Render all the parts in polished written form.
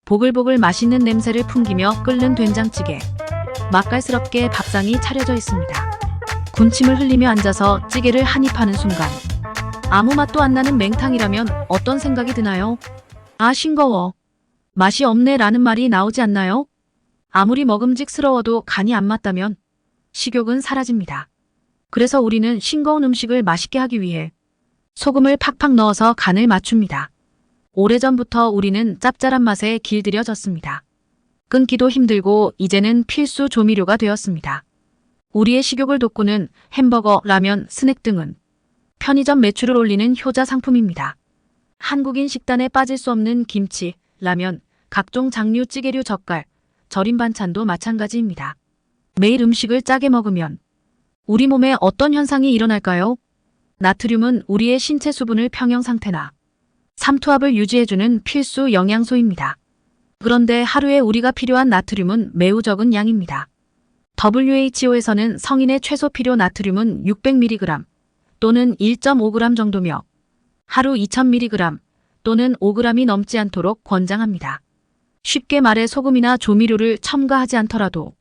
보글보글 맛있는 냄새를 풍기며 끓는 된장찌개. 맛깔스럽게 밥상이 차려져 있습니다. 군침을 흘리며 앉아서 찌개를 한 입 하는 순간 아무 맛도 안 나는 맹탕이라면 어떤 생각이 드나요? 아, 싱거워. 맛이 없네 라는 말이 나오지 않나요? 아무리 먹음직스러워도 간이 안 맞다면 식욕은 사라집니다. 그래서 우리는 싱거운 음식을 맛있게 하기 위해 소금을 팍팍 넣어서 간을 맞춥니다. 오래전부터 우리는 짭짤한 맛에 길들여졌습니다. 끊기도 힘들고 이제는 필수 조미료가 되었습니다. 우리의 식욕을 돋구는 햄버거, 라면, 스낵 등은 편의점 매출을 올리는 효자 상품입니다. 한국인 식단에 빠질 수 없는 김치, 라면, 각종 장류 찌개류 젓갈, 절임 반찬도 마찬가지입니다. 매일 음식을 짜게 먹으면 우리 몸에 어떤 현상이 일어날까요? 나트륨은 우리의 신체 수분을 평형 상태나 삼투압을 유지해주는 필수 영양소입니다. 그런데 하루에 우리가 필요한 나트륨은 매우 적은 양입니다. WHO에서는 성인의 최소 필요 나트륨은 600mg 또는 1.5g 정도며 하루 2000mg 또는 5g이 넘지 않도록 권장합니다. 쉽게 말해 소금이나 조미료를 첨가하지 않더라도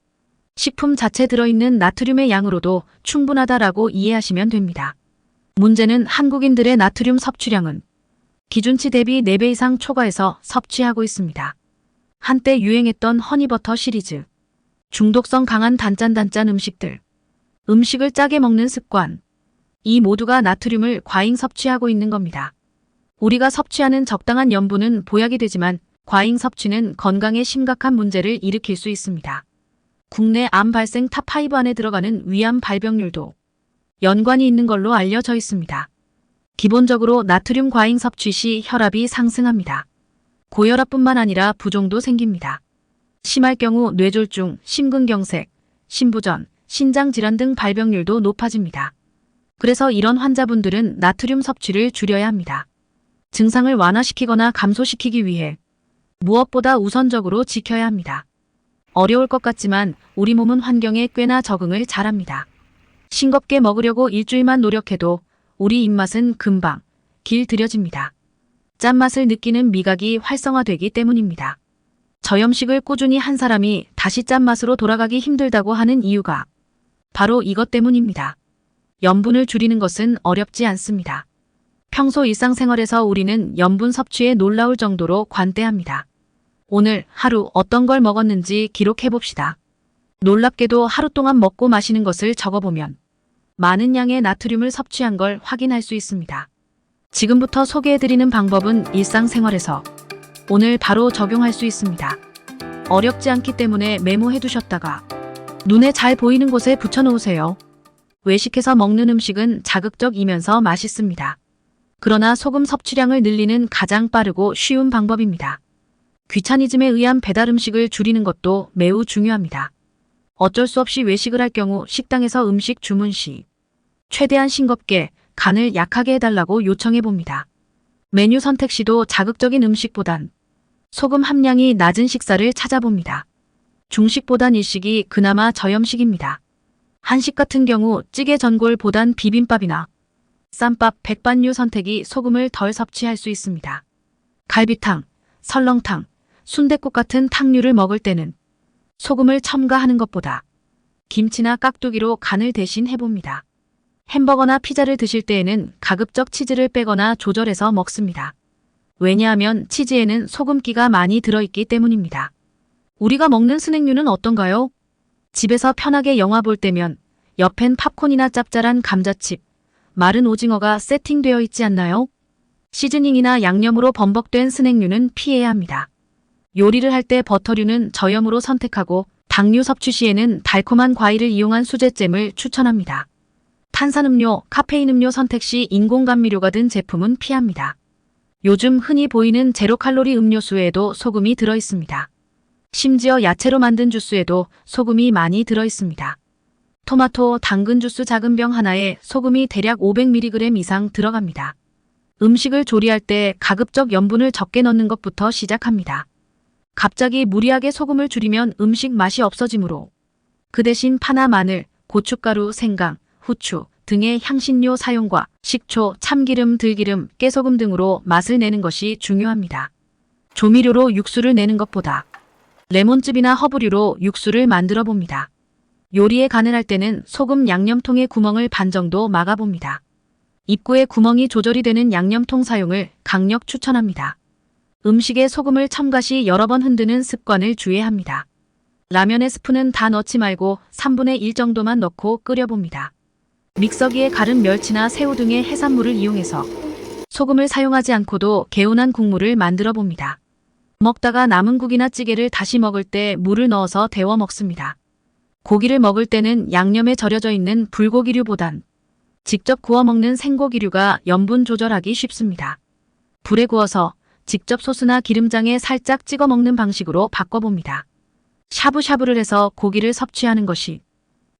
식품 자체에 들어있는 나트륨의 양으로도 충분하다라고 이해하시면 됩니다. 문제는 한국인들의 나트륨 섭취량은 기준치 대비 4배 이상 초과해서 섭취하고 있습니다. 한때 유행했던 허니버터 시리즈, 중독성 강한 단짠단짠 음식들, 음식을 짜게 먹는 습관, 이 모두가 나트륨을 과잉 섭취하고 있는 겁니다. 우리가 섭취하는 적당한 염분은 보약이 되지만 과잉 섭취는 건강에 심각한 문제를 일으킬 수 있습니다. 국내 암 발생 탑5 안에 들어가는 위암 발병률도 연관이 있는 걸로 알려져 있습니다. 기본적으로 나트륨 과잉 섭취 시 혈압이 상승합니다. 고혈압뿐만 아니라 부종도 생깁니다. 심할 경우 뇌졸중, 심근경색, 심부전, 신장질환 등 발병률도 높아집니다. 그래서 이런 환자분들은 나트륨 섭취를 줄여야 합니다. 증상을 완화시키거나 감소시키기 위해 무엇보다 우선적으로 지켜야 합니다. 어려울 것 같지만 우리 몸은 환경에 꽤나 적응을 잘합니다. 싱겁게 먹으려고 일주일만 노력해도 우리 입맛은 금방 길들여집니다. 짠맛을 느끼는 미각이 활성화되기 때문입니다. 저염식을 꾸준히 한 사람이 다시 짠맛으로 돌아가기 힘들다고 하는 이유가 바로 이것 때문입니다. 염분을 줄이는 것은 어렵지 않습니다. 평소 일상생활에서 우리는 염분 섭취에 놀라울 정도로 관대합니다. 오늘 하루 어떤 걸 먹었는지 기록해봅시다. 놀랍게도 하루 동안 먹고 마시는 것을 적어보면 많은 양의 나트륨을 섭취한 걸 확인할 수 있습니다. 지금부터 소개해드리는 방법은 일상생활에서 오늘 바로 적용할 수 있습니다. 어렵지 않기 때문에 메모해두셨다가 눈에 잘 보이는 곳에 붙여놓으세요. 외식해서 먹는 음식은 자극적이면서 맛있습니다. 그러나 소금 섭취량을 늘리는 가장 빠르고 쉬운 방법입니다. 귀차니즘에 의한 배달 음식을 줄이는 것도 매우 중요합니다. 어쩔 수 없이 외식을 할 경우 식당에서 음식 주문 시 최대한 싱겁게 간을 약하게 해달라고 요청해봅니다. 메뉴 선택 시도 자극적인 음식보단 소금 함량이 낮은 식사를 찾아봅니다. 중식보단 일식이 그나마 저염식입니다. 한식 같은 경우 찌개 전골보단 비빔밥이나 쌈밥, 백반류 선택이 소금을 덜 섭취할 수 있습니다. 갈비탕, 설렁탕, 순댓국 같은 탕류를 먹을 때는 소금을 첨가하는 것보다 김치나 깍두기로 간을 대신 해봅니다. 햄버거나 피자를 드실 때에는 가급적 치즈를 빼거나 조절해서 먹습니다. 왜냐하면 치즈에는 소금기가 많이 들어있기 때문입니다. 우리가 먹는 스낵류는 어떤가요? 집에서 편하게 영화 볼 때면 옆엔 팝콘이나 짭짤한 감자칩, 마른 오징어가 세팅되어 있지 않나요? 시즈닝이나 양념으로 범벅된 스낵류는 피해야 합니다. 요리를 할 때 버터류는 저염으로 선택하고 당류 섭취 시에는 달콤한 과일을 이용한 수제잼을 추천합니다. 탄산음료, 카페인 음료 선택 시 인공감미료가 든 제품은 피합니다. 요즘 흔히 보이는 제로칼로리 음료수에도 소금이 들어있습니다. 심지어 야채로 만든 주스에도 소금이 많이 들어있습니다. 토마토, 당근 주스 작은 병 하나에 소금이 대략 500mg 이상 들어갑니다. 음식을 조리할 때 가급적 염분을 적게 넣는 것부터 시작합니다. 갑자기 무리하게 소금을 줄이면 음식 맛이 없어지므로 그 대신 파나 마늘, 고춧가루, 생강, 후추 등의 향신료 사용과 식초, 참기름, 들기름, 깨소금 등으로 맛을 내는 것이 중요합니다. 조미료로 육수를 내는 것보다 레몬즙이나 허브류로 육수를 만들어 봅니다. 요리에 간을 할 때는 소금 양념통의 구멍을 반 정도 막아봅니다. 입구에 구멍이 조절이 되는 양념통 사용을 강력 추천합니다. 음식에 소금을 첨가시 여러 번 흔드는 습관을 주의해야 합니다. 라면에 스프는 다 넣지 말고 3분의 1 정도만 넣고 끓여봅니다. 믹서기에 갈은 멸치나 새우 등의 해산물을 이용해서 소금을 사용하지 않고도 개운한 국물을 만들어 봅니다. 먹다가 남은 국이나 찌개를 다시 먹을 때 물을 넣어서 데워 먹습니다. 고기를 먹을 때는 양념에 절여져 있는 불고기류보단 직접 구워 먹는 생고기류가 염분 조절하기 쉽습니다. 불에 구워서 직접 소스나 기름장에 살짝 찍어 먹는 방식으로 바꿔봅니다. 샤브샤브를 해서 고기를 섭취하는 것이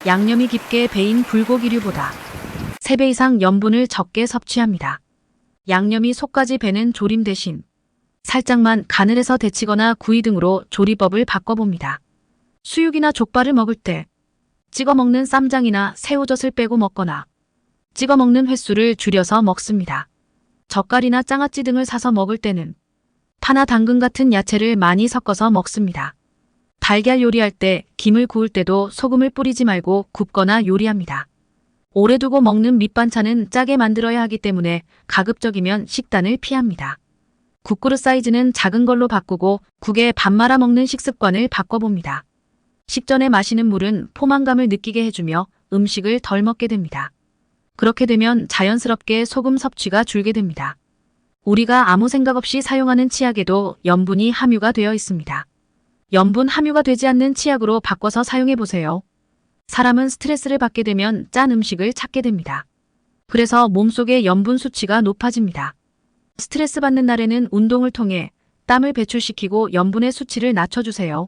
양념이 깊게 배인 불고기류보다 3배 이상 염분을 적게 섭취합니다. 양념이 속까지 배는 조림 대신 살짝만 간을 해서 데치거나 구이 등으로 조리법을 바꿔봅니다. 수육이나 족발을 먹을 때 찍어 먹는 쌈장이나 새우젓을 빼고 먹거나 찍어 먹는 횟수를 줄여서 먹습니다. 젓갈이나 장아찌 등을 사서 먹을 때는 파나 당근 같은 야채를 많이 섞어서 먹습니다. 달걀 요리할 때, 김을 구울 때도 소금을 뿌리지 말고 굽거나 요리합니다. 오래 두고 먹는 밑반찬은 짜게 만들어야 하기 때문에 가급적이면 식단을 피합니다. 국그릇 사이즈는 작은 걸로 바꾸고 국에 밥 말아 먹는 식습관을 바꿔봅니다. 식전에 마시는 물은 포만감을 느끼게 해주며 음식을 덜 먹게 됩니다. 그렇게 되면 자연스럽게 소금 섭취가 줄게 됩니다. 우리가 아무 생각 없이 사용하는 치약에도 염분이 함유가 되어 있습니다. 염분 함유가 되지 않는 치약으로 바꿔서 사용해보세요. 사람은 스트레스를 받게 되면 짠 음식을 찾게 됩니다. 그래서 몸속의 염분 수치가 높아집니다. 스트레스 받는 날에는 운동을 통해 땀을 배출시키고 염분의 수치를 낮춰주세요.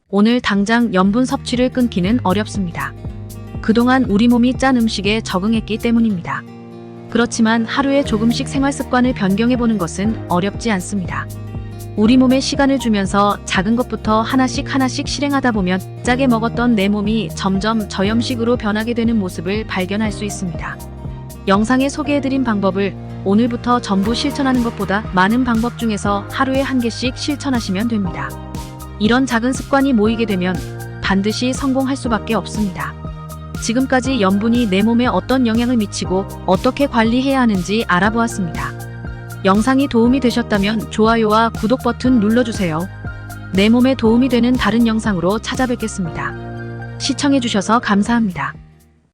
오늘 당장 염분 섭취를 끊기는 어렵습니다. 그동안 우리 몸이 짠 음식에 적응했기 때문입니다. 그렇지만 하루에 조금씩 생활 습관을 변경해보는 것은 어렵지 않습니다. 우리 몸에 시간을 주면서 작은 것부터 하나씩 실행하다 보면 짜게 먹었던 내 몸이 점점 저염식으로 변하게 되는 모습을 발견할 수 있습니다. 영상에 소개해드린 방법을 오늘부터 전부 실천하는 것보다 많은 방법 중에서 하루에 1개씩 실천하시면 됩니다. 이런 작은 습관이 모이게 되면 반드시 성공할 수밖에 없습니다. 지금까지 염분이 내 몸에 어떤 영향을 미치고 어떻게 관리해야 하는지 알아보았습니다. 영상이 도움이 되셨다면 좋아요와 구독 버튼 눌러주세요. 내 몸에 도움이 되는 다른 영상으로 찾아뵙겠습니다. 시청해주셔서 감사합니다.